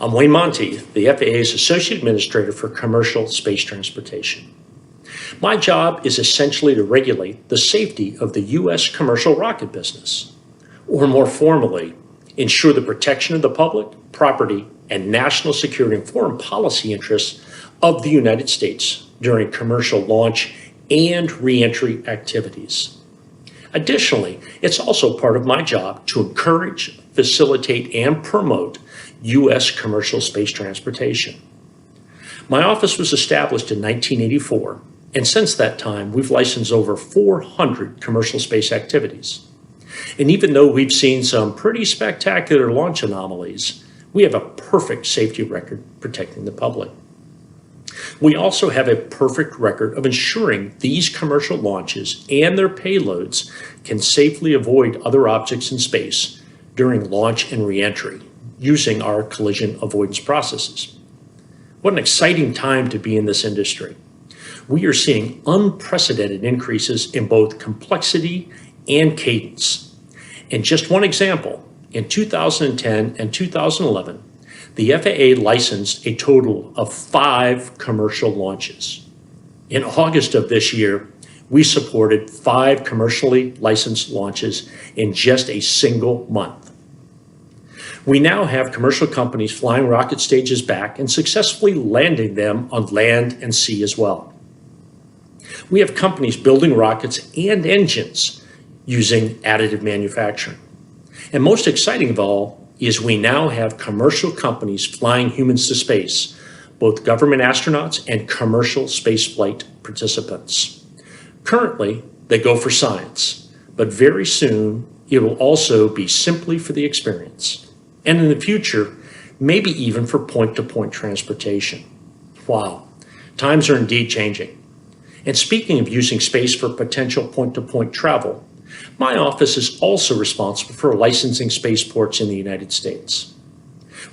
I'm Wayne Monteith, the FAA's Associate Administrator for Commercial Space Transportation. My job is essentially to regulate the safety of the U.S. commercial rocket business, or more formally, ensure the protection of the public, property, and national security and foreign policy interests of the United States during commercial launch and re-entry activities. Additionally, it's also part of my job to encourage, facilitate, and promote U.S. commercial space transportation. My office was established in 1984, and since that time, we've licensed over 400 commercial space activities. And even though we've seen some pretty spectacular launch anomalies, we have a perfect safety record protecting the public. We also have a perfect record of ensuring these commercial launches and their payloads can safely avoid other objects in space during launch and re-entry using our collision avoidance processes. What an exciting time to be in this industry. We are seeing unprecedented increases in both complexity and cadence. And just one example, in 2010 and 2011, the FAA licensed a total of 5 commercial launches. In August of this year, we supported 5 commercially licensed launches in just a single month. We now have commercial companies flying rocket stages back and successfully landing them on land and sea as well. We have companies building rockets and engines using additive manufacturing. And most exciting of all is we now have commercial companies flying humans to space, both government astronauts and commercial spaceflight participants. Currently, they go for science, but very soon it will also be simply for the experience. And in the future, maybe even for point-to-point transportation. Wow, times are indeed changing. And speaking of using space for potential point-to-point travel, my office is also responsible for licensing spaceports in the United States.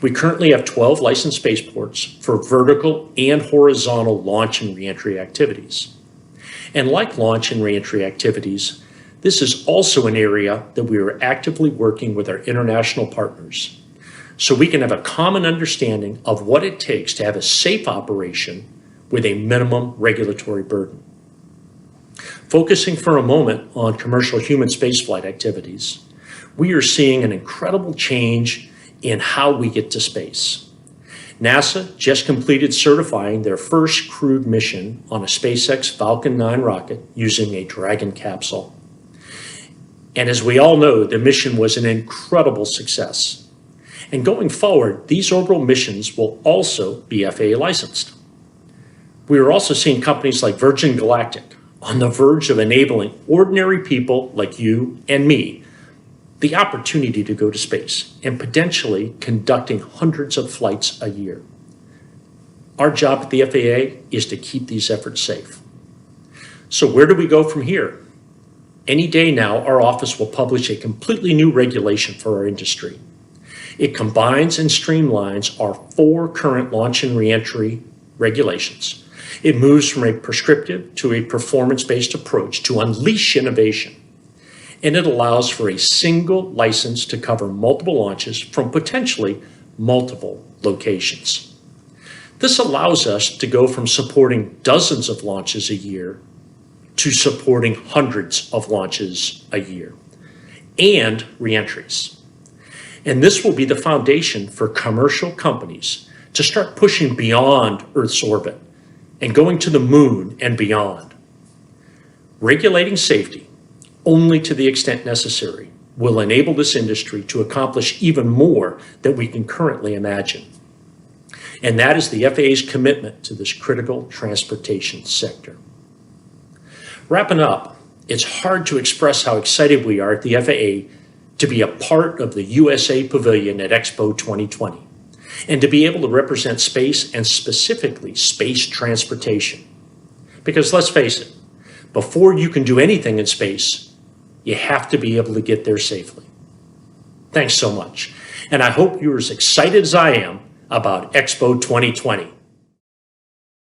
We currently have 12 licensed spaceports for vertical and horizontal launch and reentry activities. And like launch and reentry activities, this is also an area that we are actively working with our international partners, so we can have a common understanding of what it takes to have a safe operation with a minimum regulatory burden. Focusing for a moment on commercial human spaceflight activities, we are seeing an incredible change in how we get to space. NASA just completed certifying their first crewed mission on a SpaceX Falcon 9 rocket using a Dragon capsule. And as we all know, the mission was an incredible success. And going forward, these orbital missions will also be FAA licensed. We are also seeing companies like Virgin Galactic on the verge of enabling ordinary people like you and me the opportunity to go to space and potentially conducting hundreds of flights a year. Our job at the FAA is to keep these efforts safe. So where do we go from here? Any day now, our office will publish a completely new regulation for our industry. It combines and streamlines our 4 current launch and reentry regulations. It moves from a prescriptive to a performance-based approach to unleash innovation. And it allows for a single license to cover multiple launches from potentially multiple locations. This allows us to go from supporting dozens of launches a year to supporting hundreds of launches a year and reentries. And this will be the foundation for commercial companies to start pushing beyond Earth's orbit and going to the moon and beyond. Regulating safety, only to the extent necessary, will enable this industry to accomplish even more than we can currently imagine. And that is the FAA's commitment to this critical transportation sector. Wrapping up, it's hard to express how excited we are at the FAA to be a part of the USA Pavilion at Expo 2020, and to be able to represent space and specifically space transportation. Because let's face it, before you can do anything in space, you have to be able to get there safely. Thanks so much. And I hope you're as excited as I am about Expo 2020.